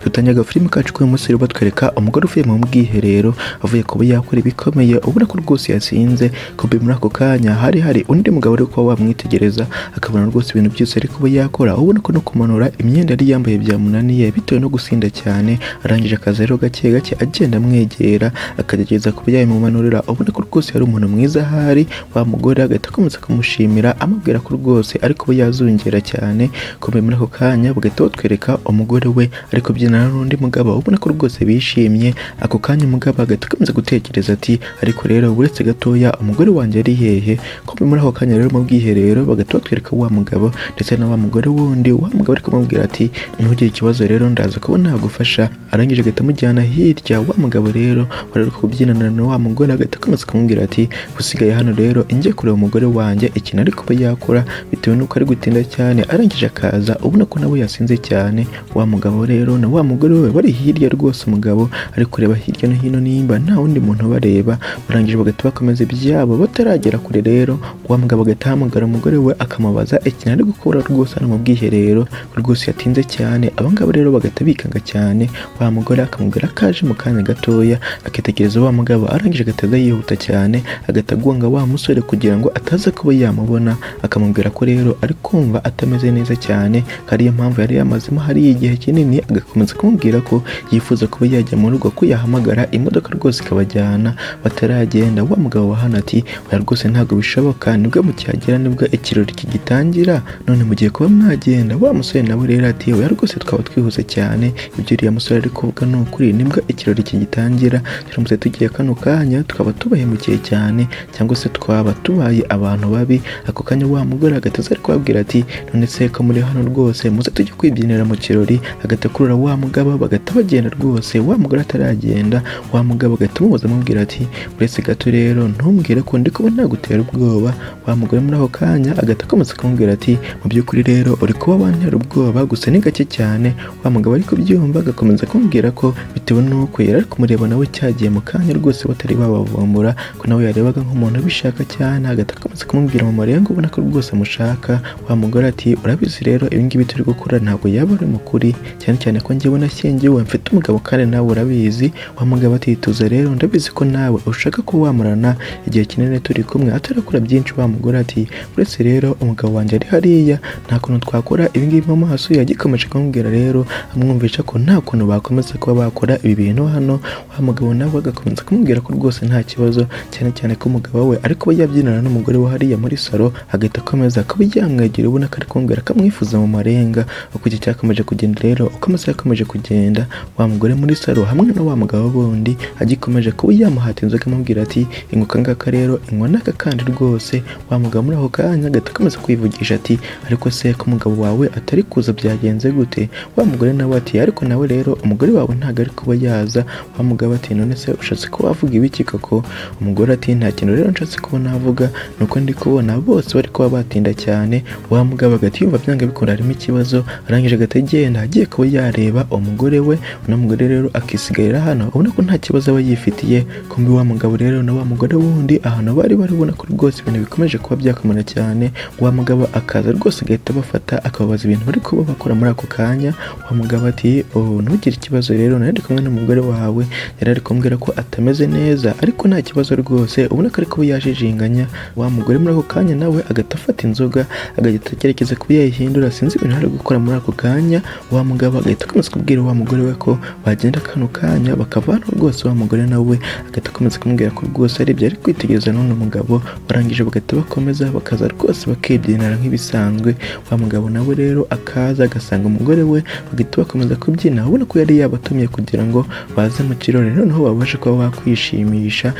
dutanyaga filime kacu ko uyu munsi rero batwereka umugore uvuye mu bwiherero avuye kuba yakora ibikomeye ubona ko rwose yasinze kumbe muri ako kanya hari undi mugabo uri kuba wamwitegereza akabona rwose ibintu byose ari kuba yakora ubona ko no kumanura imyenda yari yambaye byamunaniye bitewe no gusinda cyane arangije akazi rero gake gake agenda amwegera akagerageza kuba yabimumanurira ubona ko rwose yari umuntu mwiza ahari wa mugore agahita akomeza kumushimira amubwira ko rwose ari kuba yazungera cyane kumbe muri ako kanya bagahita batwereka umugore we ari kubyinana n'undi mugabo ubona ko rwose bishimye ako kanya umugabo agahita akomeza gutekereza ati ariko rero uretse gatoya umugore wanjye ari hehe kumbe muri ako kanya rero mu bwiherero bagahita batwereka wa mugabo ndetse na wa mugore wundi wa mugabo ari kumubwira ati ntugire ikibazo rero ndaza kuba nagufasha arangije agahita amujyana hirya wa mugabo rero wari kubyinana na wa mugore agahita akomeza kumubwira ati usigaye hano rero ingiye kureba umugore wanjye ikintu ari kuba yakora bitewe n'uko ari gutinda cyane arangije akaza ubona ko nawe yasinze cyane wa mugabo rero na wa mugore we bari hirya rwose umugabo ari kureba hirya no hino nimba nta wundi muntu bareba barangije bagahita bakomeza ibyabo bataragera kure rero wa mugabo agahita ahamagara umugore we akamubaza ikintu ari gukora rwose hano mu bwiherero rwose yatinze cyane abangaba rero bagahita bikanga cyane wa mugore akamubwira kaje mu kanya gatoya akitegereza wa mugabo arangije agahita yihuta cyane agahita agonga wa musore kugira ngo ataza kuba yamubona akamubwira ko rero ari kumva atameze neza cyane ariyo mpamvu yari yamazemo hari igihe kinini agakomeza kumubwira ko yifuza kuba yajya mu rugo ko yahamagara imodoka rwose ikabajyana bataragenda wa mugabo wa hano ati oya rwose ntabwo bishoboka nibwo mucyagera nibwo ikirori kigitangira none mugiye kuba mwagenda wa musore nawe rero ati oya rwose twaba twihuse cyane ibyo uriya musore ari kuvuga ni ukuri nibwo ikirori kigitangira turamutse tugiye kano kanya twaba tubahemukiye cyane cyangwa se twaba tubaye abantu babi ako kanya wa mugore agataza ari kubabwira ati none se ko muri hano rwose muze tujye kwibyinira mu kirori agahita akurura wa mugabo bagahita bagenda rwose wa mugore ataragenda wa mugabo agahita amubuza amubwira ati uretse gato rero ntumbwire ko ndi kuba nagutera ubwoba wa mugore muri ako kanya agahita akomeza kumubwira ati mu by'ukuri rero uri kuba wantera ubwoba gusa ni gake cyane wa mugabo ari kubyumva agakomeza kumubwira ko bitewe n'uko yari ari kumureba nawe cyagiye mu kanya rwose batari babavumbura ko nawe yarebaga nk'umuntu ubishaka cyane agahita akomeza kumubwira mu marenga ubona ko rwose amushaka wa mugore ati urabizi rero ibingibi turi gukora ntabwo yaba ari mukuri cyane cyane ko njyewe nashyingiwe mfite umugabo kandi nawe urabizi wa mugabo ati tuza rero ndabizi ko nawe ushaka ko wamurana igihe kinini turi kumwe atarakora byinshi wa mugore ati uretse rero umugabo wanjye ari hariya nta kuntu twakora ibingibi mu maso yagikomeje kumubwira rero amwumvisha ko nta kuntu bakomeza kuba bakora ibi bintu hano wa mugabo nawe agakomeza kumubwira ko rwose nta kibazo cyane cyane ko umugabo we ariko yabyinana n'umugore we hariya muri salo agahita akomeza kuba yamwegera ubona ko ari kumubwira ko amwifuza mu marenga uko iki cyakomeje kugenda rero uko amasaha yakomeje kugenda wa mugore muri salo hamwe na wa mugabo bundi agikomeje kuba yamuhata inzoga amubwira ati inguka ngaka rero inywa n'aka kandi rwose wa mugabo muri ako kanya agahita akomeza kwivugisha ati ariko se ko umugabo wawe atari kuza byagenze gute wa mugore nawe ati ariko nawe rero umugore wawe ntabwo ari kuba yaza wa mugabo ati none se ushatse ko wavuga ibiki koko umugore ati nta kintu rero nshatse kuba navuga nuko ndi kubona bose bari kuba batinda cyane wa mugabo agati yumva byanga bikora harimo ikibazo arangije agahita agenda agiye kuba yareba umugore we uno mugore rero akisigarira hano ubona ko nta kibazo aba yifitiye kumbi wa mugabo rero na wa mugore wundi ahantu bari ubona ko rwose ibintu bikomeje kuba byakomera cyane wa mugabo akaza rwose agahita bafata akababaza ibintu bari kuba bakora muri ako kanya wa mugabo ati ntugire ikibazo rero nari kumwe n'umugore wawe yari ari kumbwira ko atameze neza ariko nta kibazo rwose ubona ko ari kuba yajijinganya wa mugore muri ako kanya nawe agahita afata inzoga agahita agerageza kuba yayihindura sinzi ibintu ari gukora muri ako kanya wa mugabo agahita akomeza kubwira wa mugore we ko bagenda kano kanya bakava hano rwose wa mugore nawe agahita akomeza kumubwira ko rwose ari ibyo ari kwitegereza n'uno mugabo barangije bagahita bakomeza bakaza rwose bakibyinara nk'ibisanzwe wa mugabo nawe rero akaza agasanga umugore we bagahita bakomeza kubyina ubona ko yari yabatumye kugira ngo baze mu kirori noneho babashe kuba bakwishimisha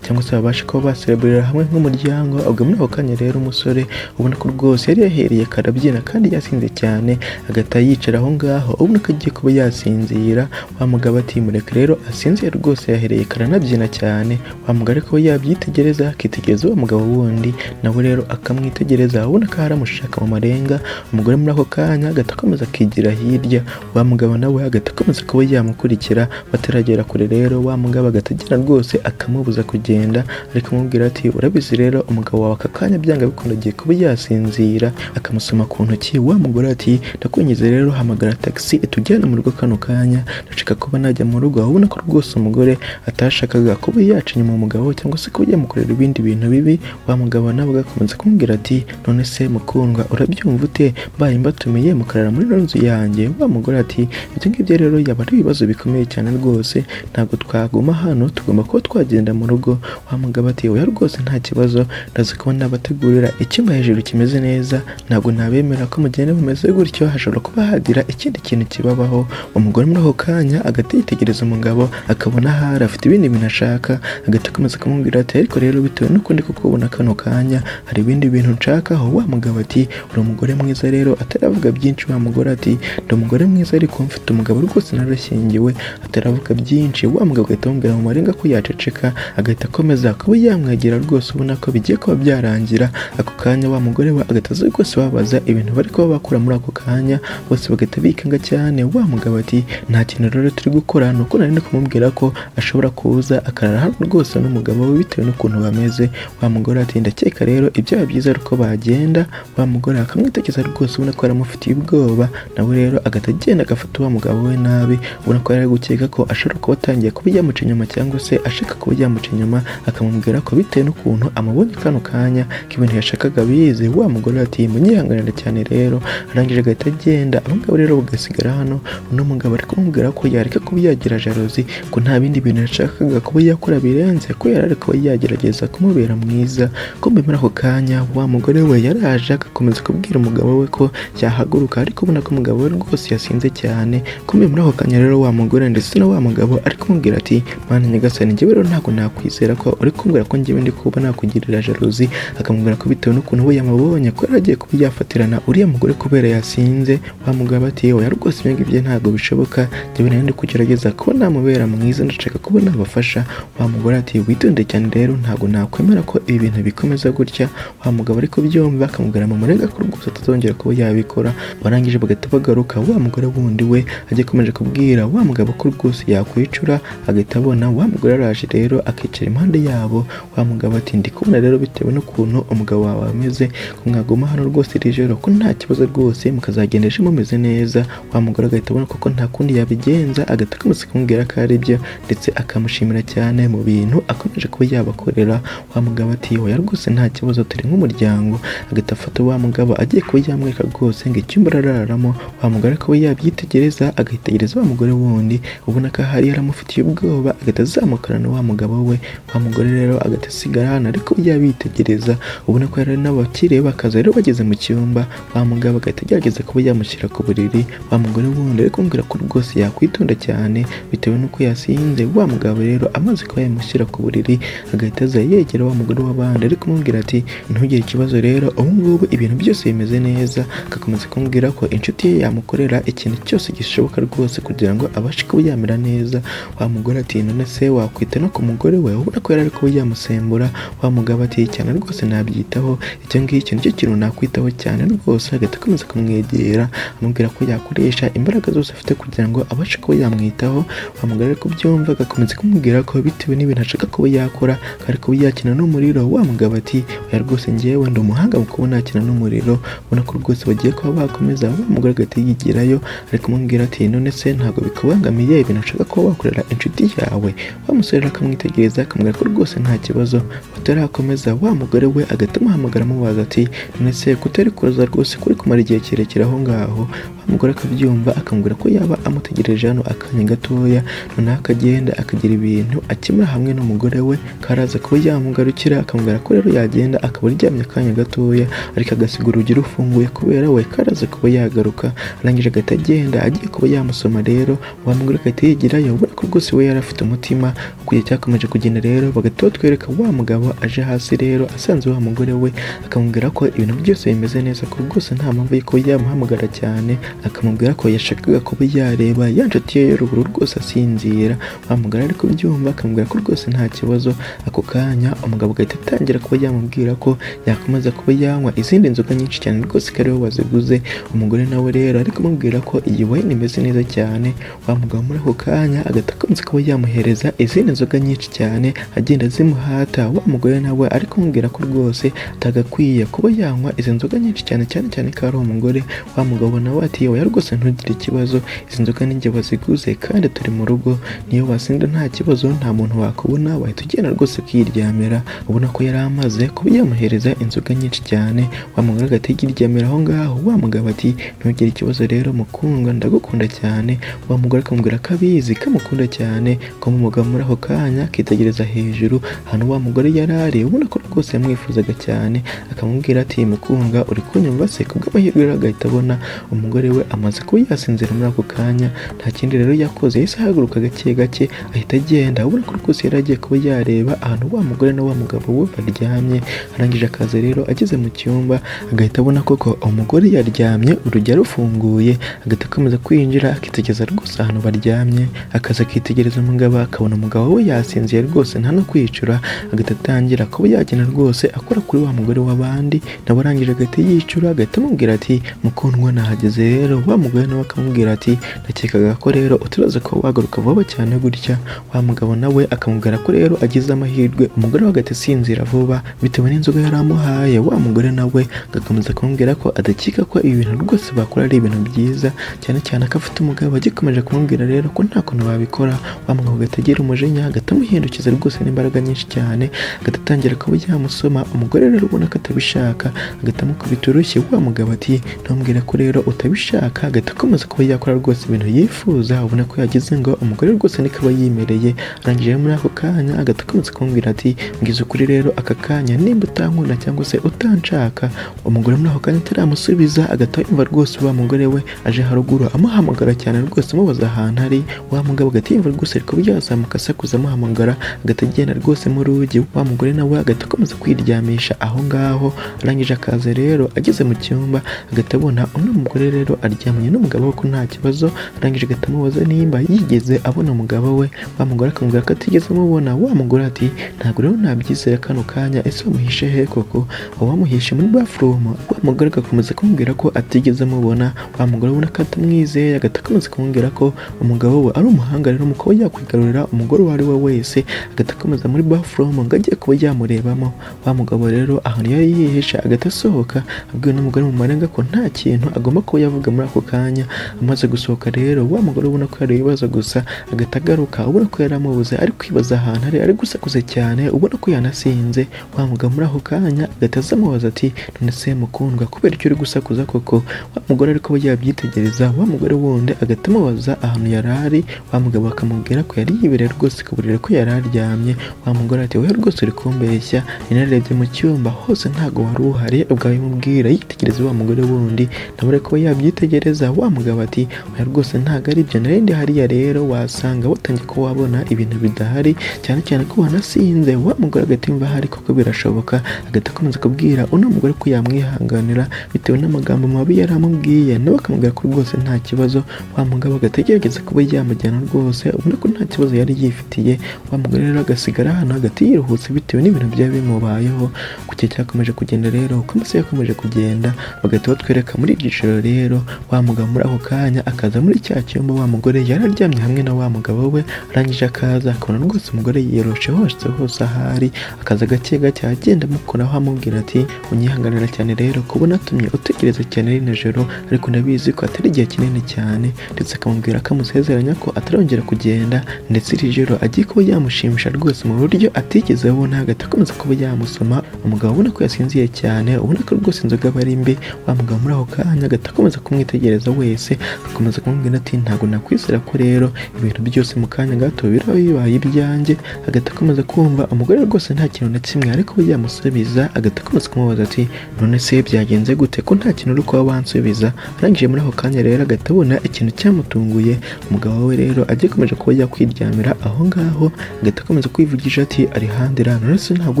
cyangwa se babashe kuba basereburira hamwe nk'umuryango ubwo muri ako kanya rero umusore ubona ko rwose yari yahereye karabyina kandi yasinze cyane agahita yicara aho ngaho ubona ko agiye kuba yasinzira wa mugabo ati mureke rero asinziye rwose yahereye karanabyina cyane wa mugabo ariko yabyitegereza akitegereza wa mugabo wundi nawe rero akamwitegereza ubona ko haramushaka mu marenga umugore muri ako kanya agahita akomeza akigira hirya wa mugabo nawe agahita akomeza kuba yamukurikira bataragera kure rero wa mugabo agahita agira rwose akamubuza kugenda kugenda ariko amubwira ati urabizi rero umugabo wawe aka kanya byanga bikunda agiye kuba yasinzira, akamusoma ku ntoki. Wa mugore ati ndakwingize rero hamagara taxi itujyana mu rugo kano kanya, ndashaka kuba najya mu rugo. Ubona ko rwose umugore atashakaga kuba yaca inyuma umugabo cyangwa se kuba yamukorera ibindi bintu bibi. Wa mugabo nawe agakomeza kumubwira ati none se mukundwa urabyumva ute mbaye mbatumiye mukarara muri ino nzu yanjye? Wa mugore ati ibyo ngibyo rero yaba ari ibibazo bikomeye cyane rwose, ntabwo twaguma hano, tugomba kuba twagenda mu rugo. Wa mugabo ati oya rwose nta kibazo, ndazi kuba nabategurira icyumba hejuru kimeze neza, ntabwo nabemera ko mugenda mumeze gutyo, hashobora kuba hagira ikindi kintu kibabaho. Umugore muri ako kanya agahita yitegereza umugabo akabona ahari afite ibindi bintu ashaka, agahita akomeza kumubwira ati ariko rero bitewe n'uko ndi kukubona kano kanya hari ibindi bintu nshakaho. Wa mugabo ati uri umugore mwiza rero, ataravuga byinshi. Wa mugore ati ndi umugore mwiza ariko mfite umugabo rwose narashyingiwe, ataravuga byinshi. Wa mugabo agahita amubwira mu marenga ko yaceceka, agahita akomeza kuba yamwegera rwose ubona ko bigiye kuba byarangira. Ako kanya wa mugore we agahita aza rwose babaza ibintu bari kuba bakora muri ako kanya, bose bagahita bikanga cyane. Wa mugabo ati nta kintu rero turi gukora, nuko nari kumubwira ko ashobora kuza akarara hano rwose n'umugabo we bitewe n'ukuntu bameze. Wa mugore ati ndakeka rero ibyaba byiza ari uko bagenda. Wa mugore akamwitegeza rwose ubona ko yaramufitiye ubwoba, nawe rero agahita agenda agafata wa mugabo we nabi, ubona ko yari gukeka ko ashobora kuba atangiye kuba yamuca inyuma cyangwa se ashaka kuba yamuca inyuma, akamubwira ko bitewe n'ukuntu amubonye kano kanya k'ibintu yashakaga bize. Wa mugore ati munyihanganira cyane rero, arangije agahita agenda. Abangabo rero bagasigara hano, uno mugabo ari kumubwira ko yareka kuba yagira jalousie, ko nta bindi bintu yashakaga kuba yakora birenze, ko yari ari kuba yagerageza kumubera mwiza. Kumbe muri ako kanya wa mugore we yaraje agakomeza kubwira umugabo we ko yahaguruka, ariko ubona ko umugabo we rwose yasinze cyane. Kumbe muri ako kanya rero wa mugore ndetse na wa mugabo ari kumubwira ati mana nyagasani, njyewe rero ntabwo nakwizera ko uri kumbwira ko njyewe ndi kuba nakugirira jalousie. Akamubwira ko bitewe n'ukuntu we yamubonye ko yari agiye kuba yafatirana uriya mugore kubera yasinze. Wa mugabo ati oya rwose ibyo ngibyo ntabwo bishoboka, njyewe nari ndi kugerageza kuba namubera mwiza, ndashaka kuba nabafasha. Wa mugore ati witonde cyane rero, ntabwo nakwemera ko ibi bintu bikomeza gutya. Wa mugabo ariko byumva akamubwira mu murega ko rwose atazongera kuba yabikora. Barangije bagahita bagaruka, wa mugore wundi we ajya akomeje kubwira wa mugabo ko rwose yakwicura, agahita abona wa mugore araje rero akicara impande yabo. Wa mugabo ati ndi kubona rero bitewe n'ukuntu umugabo wawe ameze ko mwaguma hano rwose iri joro, ko nta kibazo rwose mukazagenda ejo mumeze neza. Wa mugore agahita abona ko nta kundi yabigenza, agahita akomeza kumubwira ko ari byo ndetse akamushimira cyane mu bintu akomeje kuba yabakorera. Wa mugabo ati oya rwose nta kibazo turi nk'umuryango. Agahita afata wa mugabo agiye kuba yamwereka rwose ngo icyumba arararamo. Wa mugore akaba yabyitegereza, agahitegereza wa mugore wundi ubona ko ahari yaramufitiye ubwoba, agahita azamukana na wa mugabo we. Wa mugore rero agahita asigara hano ariko yabitegereza, ubona ko yari n'abakire bakaza rero bageze mu cyumba. Wa mugabo agahita agerageza kuba yamushyira ku buriri. Wa mugore wundi ari kumubwira ko rwose yakwitonda cyane bitewe n'uko yasinze. Wa mugabo rero amaze kuba yamushyira ku buriri, agahita aza yegera wa mugore w'abandi ari kumubwira ati ntugire ikibazo rero, ubu ngubu ibintu byose bimeze neza. Agakomeza kumubwira ko inshuti ye yamukorera ikintu cyose gishoboka rwose kugira ngo abashe kuba yamera neza. Wa mugore ati none se wakwita no ku mugore we, ubona ko yari ari kuba yamusembura. Wa mugabo ati cyane rwose nabyitaho, icyo ngicyo nicyo kintu nakwitaho cyane rwose. Agahita akomeza kumwegera amubwira ko yakoresha imbaraga zose afite kugira ngo abashe kuba yamwitaho. Wa mugore ari kubyumva agakomeza kumubwira ko bitewe n'ibintu ashaka kuba yakora ari kuba yakina n'umuriro. Wa mugabo ati oya rwose njyewe ndi umuhanga mu kuba nakina n'umuriro. Ubona ko rwose bagiye kuba bakomeza. Wa mugore agahita yigirayo ari kumubwira ati none se ntabwo bikubangamiye ibintu ushaka kuba wakorera inshuti yawe? Wa musore akamwitegereza akamubwira ko rwose nta kibazo batarakomeza. Wa mugore we agahita amuhamagara amubaza ati none se kutari kuza rwose kuri kumara igihe kirekire aho ngaho? Wa mugore akabyumva akamubwira ko yaba amutegereje hano akanya gatoya, noneho akagenda akagira ibintu akemura hamwe n'umugore we, karaza kuba yamugarukira akamubwira ko rero yagenda akaba aryamye akanya gatoya ariko agasiga urugi rufunguye kubera we karaza kuba yagaruka. Arangije agahita agenda agiye kuba yamusoma rero. Wa mugore agahita yigirayo, ubona ko rwose we yari afite umutima kugihe cyakomeje kugenda rero. Bagahita batwereka wa mugabo aje hasi rero asanze wa mugore we, akamubwira ko ibintu byose bimeze neza, ko rwose nta mpamvu yo kuba yamuhamagara cyane. Akamubwira ko yashakaga kuba yareba ya nshuti ye y'uruguru rwose asinzira. Wa mugore ari kubyumva akamubwira ko rwose nta kibazo. Ako kanya umugabo agahita atangira kuba yamubwira ko yakomeza kuba yanywa izindi nzoga nyinshi cyane rwose ko ariwe waziguze. Umugore nawe rero ari kumubwira ko iyi wayini imeze neza cyane. Wa mugabo muri ako kanya agahita akomeza kuba yamuhereza izindi nzoga nyinshi cyane, agenda zimuhata. Wa mugore nawe ari kumubwira ko rwose atagakwiye kuba yanywa izi nzoga nyinshi cyane ko ari umugore. Wa mugabo nawe ati oya rwose ntugire ikibazo, izi nzoga ninjye waziguze kandi turi mu rugo, niyo wasinda nta kibazo, nta muntu wakubona, wahita ugenda rwose ukiryamira. Ubona ko yari amaze kuba yamuhereza inzoga nyinshi cyane. Wa mugore agahita yiryamira aho ngaho. Wa mugabo ati ntugire ikibazo rero mukundwa, ndagukunda cyane. Wa mugore akamubwira ko abizi kamukunda cyane, ko mu mugabo muri ako kanya akitegereza hejuru ahantu wa mugore yari ari. Ubona ko rwose yamwifuzaga cyane, akamubwira ati mukundwa uri kunyumva se? Kubw'amahirwe rero agahita abona umugore we amaze kuba yasinzira muri ako kanya. Nta kindi rero yakoze, yahise ahaguruka gake gake ahita agenda. Ubona ko rwose yari agiye kuba yareba ahantu wa mugore na wa mugabo we baryamye. Arangije akaza rero ageze mu cyumba agahita abona koko umugore yaryamye, urugi rufunguye. Agahita akomeza kwinjira akitegereza rwose ahantu baryamye, akaza akitegereza umugabo, akabona umugabo we yasinziye rwose nta no kwicura. Agahita atangira kuba yagenda rwose akora kuri wa mugore w'abandi, nawe arangije agahita yicura. Agahita amubwira ati mukundwa nahageze rero. Wa mugore nawe akamubwira ati nakekaga ko rero uturaza ko wagaruka vuba cyane gutya. Wa mugabo nawe akamubwira ko rero agize amahirwe umugore we agahita asinzira vuba bitewe n'inzoga yari amuhaye. Wa mugore nawe agakomeza kumubwira ko adakeka ko ibi bintu rwose bakora ari ibintu byiza, cyane ko afite umugabo. Agikomeje kumubwira rero ko nta kuntu babikora. Wa mugabo agahita agira umujinya, agahita amuhindukiza rwose n'imbaraga nyinshi cyane, agahita atangira kuba yamusoma. Umugore rero ubona ko atabishaka agahita amukubita urushyi. Wa mugabo ati ntumbwire ko rero utabishaka. Agahita akomeza kuba yakora rwose ibintu yifuza. Ubona ko yagize ngo umugore rwose niko aba yimereye. Arangije muri ako kanya agahita akomeza kumubwira ati mbwiza ukuri rero aka kanya nimba utankunda cyangwa se utanshaka. Umugore muri ako kanya ataramusubiza agahita yumva rwose wa mugore we aje haruguru amuhamagara cyane rwose amubaza ahantu ari. Wa mugabo agahita yumva rwose ariko byazamuka asakuza amuhamagara, agahita agenda rwose mu rugi. Wa mugore nawe agahita akomeza kwiryamisha aho ngaho. Arangije akaza rero ageze mu cyumba agahita abona uno mugore rero aryamanye n'umugabo we ko nta kibazo. Arangije agahita amubaza nimba yigeze abona umugabo we. Wa mugore akamubwira ko atigeze amubona. Wa mugore ati ntabwo rero nabyizera kano kanya, ese wamuhishe he koko? Wamuhishe muri bathroom? Wa mugore agakomeza kumubwira ko atigeze amubona. Wa mugore ubona ko atamwizeye, agahita akomeza kumubwira ko umugabo we ari umuhanga rero mu kuba yakwigarurira umugore uwo ari we wese. Agahita akomeza muri bathroom ngo agiye kuba yamurebamo. Wa mugabo rero ahantu yari yihishe agahita asohoka abwiwe n'umugore mu marenga ko nta kintu agomba kuba yavuga muri ako kanya. Amaze gusohoka rero wa mugore ubona ko yari ibibazo gusa, agahita agaruka. Ubona ko yari amubuze, ari kwibaza ahantu ari gusakuza cyane, ubona ko yanasinze. Wa mugabo muri ako kanya agahita amubaza ati none se mukundwa kubera icyo uri gusakuza koko? Wa mugore ariko yabyitegereza. Wa mugore wundi agahita amubaza ahantu yari ari. Wa mugabo akamubwira ko yari yibereye rwose ku buriri ko yari aryamye. Wa mugore ati wowe rwose uri kumbeshya, ninarebye mu cyumba hose ntago wari uhari. Ubwo abimubwira yitegereza wa mugore wundi nawe ariko yabyitegereza. Wa mugabo ati oya rwose ntago ari byo, narindi hariya rero wasanga watangiye ko wabona ibintu bidahari, cyane ko wanasinze. Wa mugore agahita yumva hari koko birashoboka. Agahita akomeza kubwira uno mugore ko yamwihanganira bitewe n'amagambo mabi yari amubwiye, nawe akamubwira ko rwose nta kibazo. Wa mugabo agategereza kuba yamujyana rwose, ubona ko nta kibazo yari yifitiye. Wa mugore rero agasigara hano hagati yiruhutse bitewe n'ibintu byari bimubayeho. Kuki cyakomeje kugenda rero uko amasaha yakomeje kugenda bagahita batwereka muri ibyiciro rero. Wa mugabo muri ako kanya akaza muri cya cyumba wa mugore yari aryamye hamwe na wa mugabo we. Arangije akaza akabona rwose umugore yiyoroshe hose ahari. Akaza gake gake agenda amukoraho amubwira ati unyihanganira cyane rero kubona atumye utegereza cyane rino joro, ariko ndabizi ko atari igihe kinini cyane. Ndetse akamubwira ko amusezeranya ko atarongera kugenda, ndetse iri joro agiye kuba yamushimisha rwose mu buryo atigeze abona. Agahita akomeza kuba yamusoma. Umugabo ubona ko yasinziye cyane, ubona ko rwose inzoga aba ari mbi. Wa mugabo muri ako kanya agahita akomeza kumwitegereza wese, agakomeza kumubwira ati ntabwo nakwizera ko rero ibintu byose mu kanya gato biraba bibaye ibyanjye. Agahita akomeza kumva umugore rwose nta kintu na kimwe ariko yamusubiza. Agahita akomeza kumubaza ati none se byagenze gute ko nta kintu uri kuba wansubiza? Arangije muri ako kanya rero agahita abona ikintu cyamutunguye. Umugabo we rero agiye akomeje kuba yakwiryamira aho ngaho. Agahita akomeza kwivugisha ati ari handira, none se ntabwo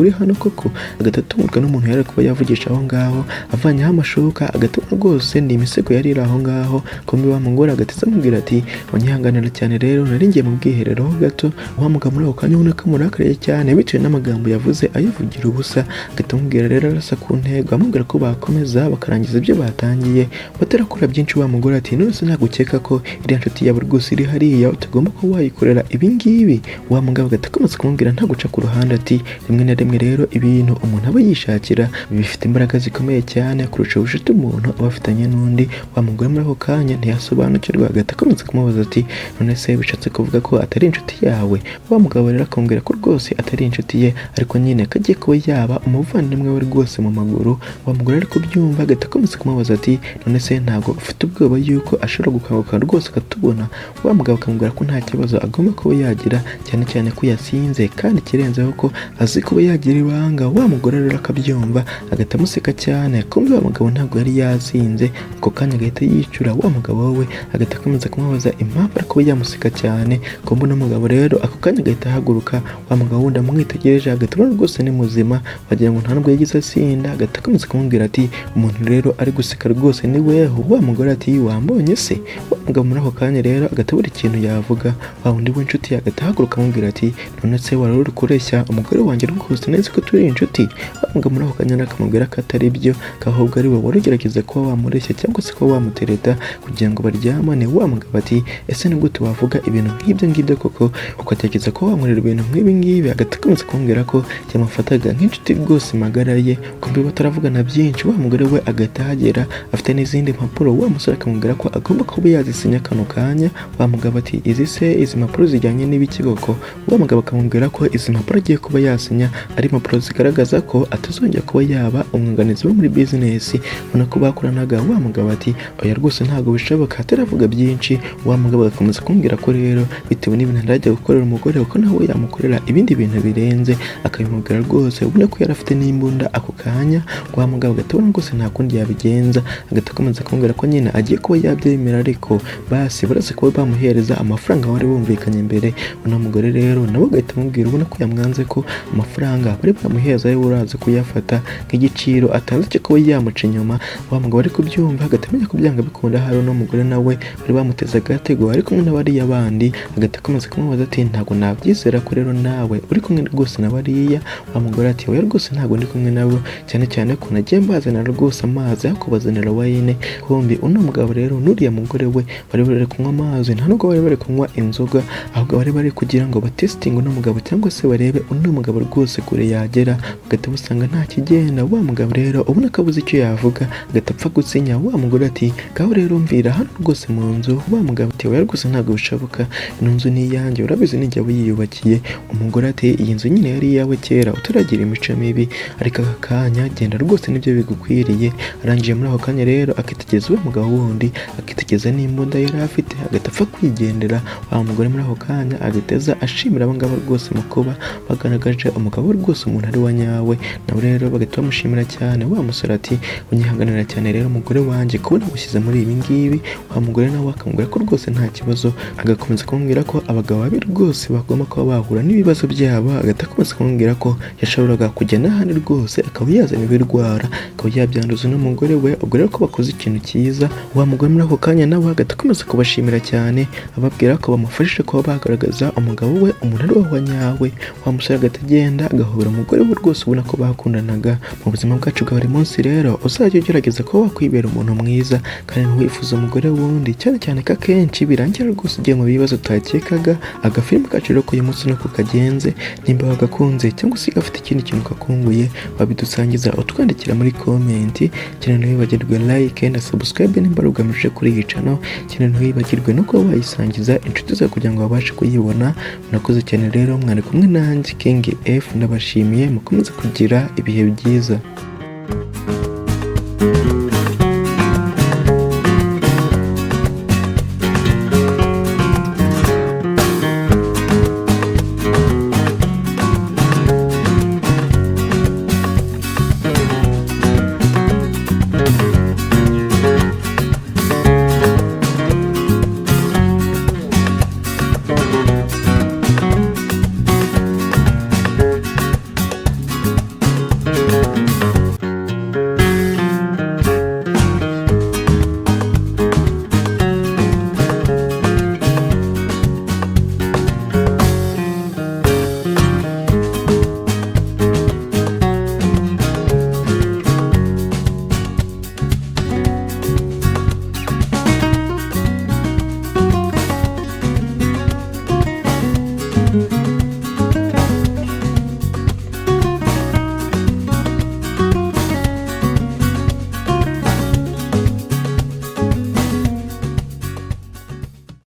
uri hano koko? Agahita atungurwa n'umuntu yari kuba yavugisha aho ngaho avanyeho amashuka. Agahita rwose ni imisego yari iri aho ngaho. Kombi wa mugore agahita amubwira ati unyihanganira cyane rero nari ngiye mu bwiherero ho gato. Wa mugabo muri ako kanya ubona ko amurakariye cyane bitewe n'amagambo yavuze ayavugira ubusa. Agahita amubwira rero arasa ku ntego amubwira ko bakomeza bakarangiza ibyo batangiye batarakora byinshi. Wa mugore ati none se nagukeka ko iriya nshuti yawe rwose iri hariya utagomba kuba wayikorera ibingibi? Wa mugabo agahita agakomeza kumubwira nta guca ku ruhande ati rimwe na rimwe rero ibintu umuntu aba yishakira bifite imbaraga zikomeye cyane kurusha ubucuti umuntu aba afitanye n'undi. Wa mugore muri ako kanya ntiyasobanukirwa agahita akomeza kumubaza ati none se bishatse kuvuga ko atari inshuti yawe? Wa mugabo rero akamubwira ko rwose atari inshuti ye ariko nyine kagiye kuba yaba umuvandimwe we rwose mu maguru. Wa mugore ari kubyumva agahita akomeza kumubaza ati none se ntabwo ufite ubwoba yuko ashobora gukanguka rwose akatubona? Wa mugabo akamubwira ko nta kibazo agomba kuba yagira cyane cyane ko yasinze kandi kirenzeho ko azi kuba yagira ibanga. Wa mugore rero akabyumva agahita amuseka cyane, kumbe wa mugabo ntabwo yari yasinze. Ako kanya agahita yicura. Wa mugabo we agahita akomeza kumubaza impamvu ari kuba yamuseka cyane, kumbe uno mugabo rero ako kanya agahita ahaguruka. Wa mugabo wundi amwitegereje agahita abona rwose ni muzima wagira ngo nta nubwo yagize asinda. Agahita akomeza kumubwira ati umuntu rero ari guseka rwose ni weho. Wa mugore ati wambonye se? Wa mugabo muri ako kanya rero agahita abura ikintu yavuga. Wa wundi w'inshuti agahita ahaguruka amubwira ati none se wari uri kureshya umugore wanjye rwose neza ko turi inshuti? Wa mugabo muri ako kanya akamubwira ko atari byo, ko ahubwo ari we wari ugerageza kuba wamureshya cyangwa se kuba wamutereta kugira ngo baryamane. Wa mugabo ati ese ni gute wavuga ibintu nk'ibyo ngibyo koko ukatekereza ko wamurera ibintu nk'ibi ngibi? Agahita akomeza kumubwira ko yamufataga nk'inshuti rwose magara ye, kumbe bataravugana byinshi. Wa mugore we agahita ahagera afite n'izindi mpapuro. Wa musore akamubwira ko agomba kuba yazisinya kano kanya. Wa mugabo ati izi mpapuro zijyanye n'ibiki koko? Wa mugabo akamubwira ko izi mpapuro agiye kuba yasinya ari impapuro zigaragaza ko atazongera kuba yaba umwunganizi wo muri bizinesi ubona ko bakoranaga. Wa mugabo ati oya rwose ntabwo bishoboka, ataravuga byinshi. Wa mugabo agakomeza kumubwira ko rero bitewe n'ibintu arajya gukorera umugore ko nawe yamukorera ibindi bintu birenze, akabimubwira rwose ubona ko yari afite n'imbunda ako kanya. Wa mugabo agahita abona rwose nta kundi yabigenza, agahita akomeza kumubwira ko nyine agiye kuba yabyemera ariko basi baraze kuba bamuhereza amafaranga bari bumvikanye mbere. Uno mugore rero nawe agahita amubwira ubona ko yamwanze ko amafaranga bari bamuhereza ari uraza kuyafata nk'igiciro atazi cyo kuba yamuca inyuma. Wa mugabo ari kubyumva agahita amenya ko byanga bikunda hari uno mugore nawe bari bamuteze agatego ari kumwe n'abariya bandi. Agahita akomeza kumubaza ati ntabwo nabyizera ko rero nawe uri kumwe rwose na bariya. Wa mugore ati oya rwose ntabwo ndi kumwe nabo, cyane cyane ko nagiye mbazanira rwose amazi aho kubazanira wayine. Kumbi uno mugabo rero n'uriya mugore we bari bari kunywa amazi, nta nubwo bari bari kunywa inzoga, ahubwo bari bari kugira ngo batesitinge uno mugabo cyangwa se barebe uno mugabo rwose kure yagera, bagahita basanga nta kigenda. Wa mugabo rero ubona ko abuze icyo yavuga agahita apfa gusinya. Wa mugore ati ngaho rero mvira hano rwose mu nzu. Wa mugabo ati oya rwose ntabwo bishoboka, ino nzu ni iyanjye urabizi ni njye wiyubakiye. Umugore ati iyi nzu nyine yari iyawe kera utaragira imico mibi, ariko aka kanya genda rwose nibyo bigukwiriye. Arangije muri ako kanya rero akitegereza uwo mugabo wundi, akitegereza n'imbunda yari afite agahita apfa kwigendera. Wa mugore muri ako kanya agahita ashimira abo ngabo rwose mu kuba bagaragaje umugabo rwose umuntu ari wa nyawe. Nabo rero bagahita bamushimira cyane. Wa musore ati unyihanganira cyane rero umugore wanjye kubona gushyize muri ibi ngibi. Wa mugore nawe akamubwira ko rwose nta kibazo, agakomeza kumubwira ko abagabo babiri rwose bagomba kuba bahura n'ibibazo byabo. Agahita akomeza kumubwira ko yashoboraga kujya n'ahandi rwose akaba yazana ibirwara akaba yabyanduza n'umugore we, ubwo rero ko bakoze ikintu cyiza. Wa mugore muri ako kanya nawe agahita akomeza kubashimira cyane, ababwira ko bamufashije kuba bagaragaza umugabo we umuntu ari wa nyawe. Wa musore agahita agenda agahobera umugore we rwose ubona ko bakundanaga. Mu buzima bwacu bwa buri munsi rero uzajya ugerageza kuba wakwibera umuntu mwiza kandi ntiwifuza umugore wundi, cyane cyane ko akenshi birangira rwose ugiye mu bibazo utakekaga. Agafilm kacu rero uyu munsi nuko kagenze, nimba wagakunze cyangwa se gafite ikindi kintu kakunguye wabidusangiza utwandikira muri comment. Cyane ntiwibagirwe like na subscribe nimba ugamije kuri iyi channel. Cyane ntiwibagirwe no kuba wayisangiza inshuti zawe kugira ngo babashe kuyibona. Murakoze cyane rero mwari kumwe nanjye King F, ndabashimiye mukomeze kugira ibihe byiza.